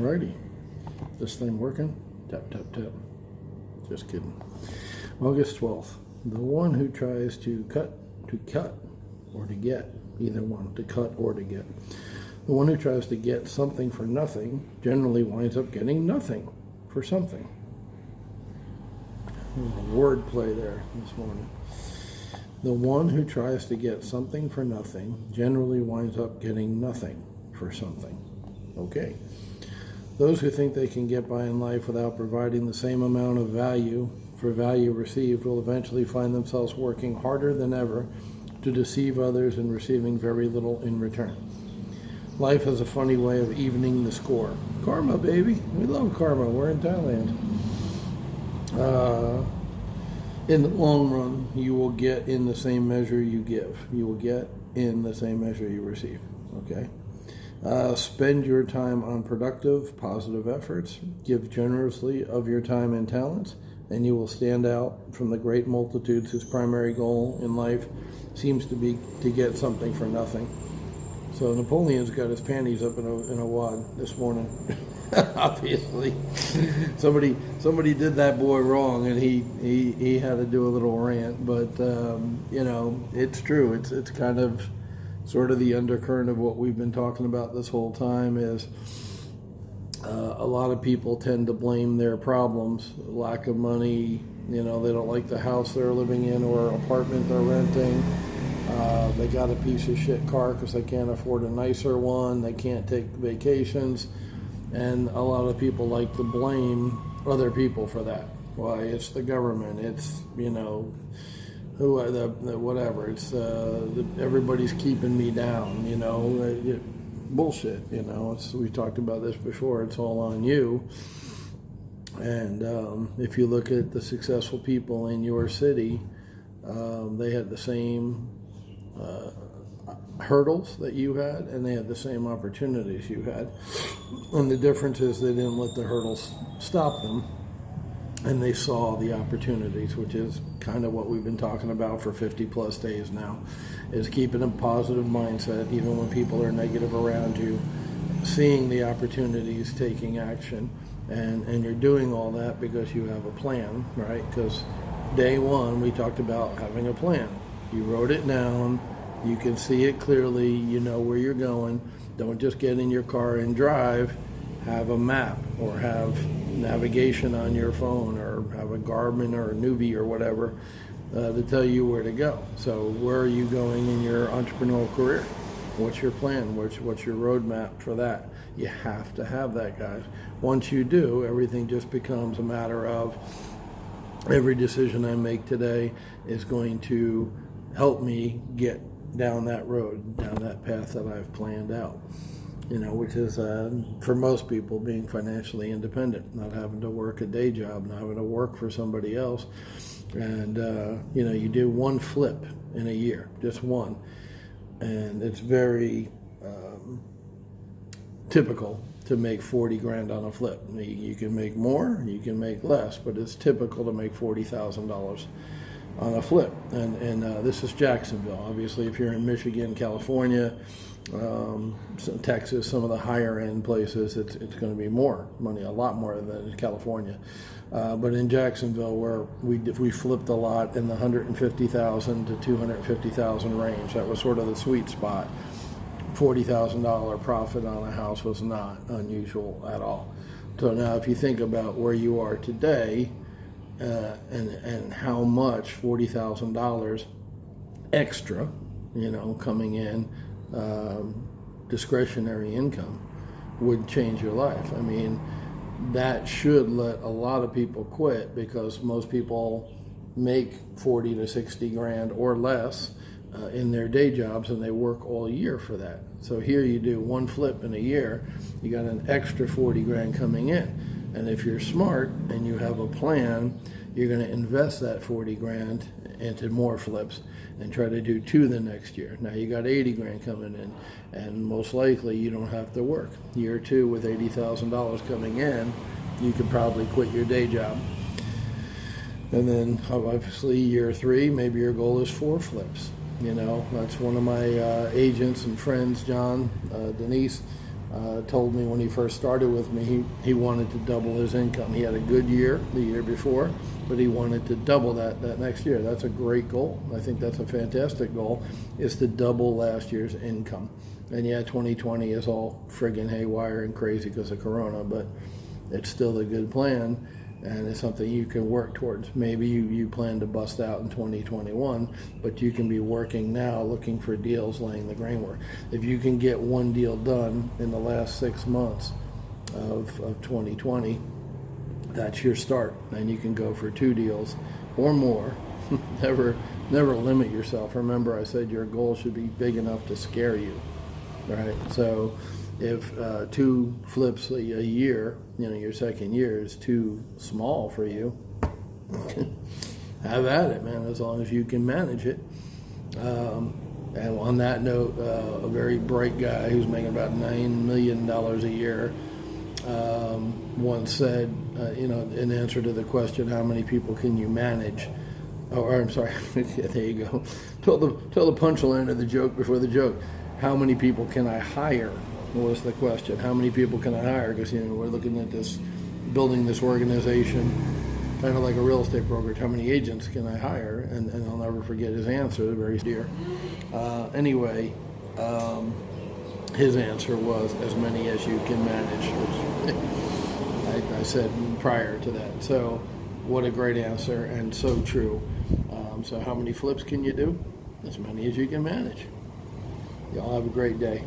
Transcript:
Alrighty. This thing working? Tap, tap, tap. Just kidding. August 12th. The one who tries to cut, or to get, either one, to cut or to get. The one who tries to get something for nothing generally winds up getting nothing for something. Wordplay there this morning. The one who tries to get something for nothing generally winds up getting nothing for something. Okay. Those who think they can get by in life without providing the same amount of value for value received will eventually find themselves working harder than ever to deceive others and receiving very little in return. Life has a funny way of evening the score. Karma, baby. We love karma. We're in Thailand. In the long run, you will get in the same measure you give. You will get in the same measure you receive. Okay? Spend your time on productive, positive efforts. Give generously of your time and talents, and you will stand out from the great multitudes whose primary goal in life seems to be to get something for nothing. So Napoleon's got his panties up in a wad this morning. Obviously, somebody did that boy wrong, and he had to do a little rant. But it's true. It's kind of sort of the undercurrent of what we've been talking about this whole time is a lot of people tend to blame their problems, lack of money. They don't like the house they're living in or apartment they're renting. They got a piece of shit car because they can't afford a nicer one. They can't take vacations. And a lot of people like to blame other people for that. Why, it's the government. It's, whatever. It's everybody's keeping me down, bullshit, we talked about this before. It's all on you. And if you look at the successful people in your city, they had the same hurdles that you had, and they had the same opportunities you had. And the difference is they didn't let the hurdles stop them, and they saw the opportunities, which is kind of what we've been talking about for 50 plus days now, is keeping a positive mindset even when people are negative around you, seeing the opportunities, taking action, and you're doing all that because you have a plan, right? Because day one we talked about having a plan. You wrote it down. You can see it clearly. You know where you're going. Don't just get in your car and drive. Have a map or have navigation on your phone or have a Garmin or a Nuvei or whatever to tell you where to go. So where are you going in your entrepreneurial career? What's your plan? What's your roadmap for that? You have to have that, guys. Once you do, everything just becomes a matter of every decision I make today is going to help me get down that road, down that path that I've planned out, which is for most people being financially independent, not having to work a day job, not having to work for somebody else. And, you do one flip in a year, just one. And it's very typical to make 40 grand on a flip. You can make more, you can make less, but it's typical to make $40,000 on a flip. And this is Jacksonville. Obviously, if you're in Michigan, California, Texas, some of the higher end places, it's going to be more money, a lot more than in California. But in Jacksonville, where we flipped a lot in the $150,000 to $250,000 range, that was sort of the sweet spot. $40,000 profit on a house was not unusual at all. So now, if you think about where you are today, and how much $40,000 extra, coming in, discretionary income would change your life. I mean, that should let a lot of people quit because most people make 40 to 60 grand or less in their day jobs, and they work all year for that. So here you do one flip in a year, you got an extra 40 grand coming in. And if you're smart and you have a plan, you're going to invest that 40 grand into more flips and try to do 2 the next year. Now you got 80 grand coming in, and most likely you don't have to work. Year 2 with $80,000 coming in, you could probably quit your day job. And then obviously year 3, maybe your goal is 4 flips. That's one of my agents and friends, John, Denise. told me when he first started with me, he wanted to double his income. He had a good year the year before, but he wanted to double that next year. That's a great goal. I think that's a fantastic goal, is to double last year's income. And yeah, 2020 is all friggin' haywire and crazy because of Corona, but it's still a good plan, and it's something you can work towards. Maybe you plan to bust out in 2021, but you can be working now, looking for deals, laying the groundwork. If you can get one deal done in the last 6 months of 2020, that's your start. And you can go for 2 deals or more. Never limit yourself. Remember, I said your goal should be big enough to scare you, right? So if 2 flips a year, your second year is too small for you, have at it, man, as long as you can manage it. And on that note, a very bright guy who's making about $9 million a year once said, in answer to the question, how many people can you manage? Or I'm sorry, there you go. Tell the punchline of the joke before the joke. How many people can I hire? Was the question. How many people can I hire? Because we're looking at this, building this organization, kind of like a real estate brokerage. How many agents can I hire? And I'll never forget his answer, very dear. Anyway, his answer was as many as you can manage, which I said prior to that. So what a great answer, and so true. So how many flips can you do? As many as you can manage. Y'all have a great day.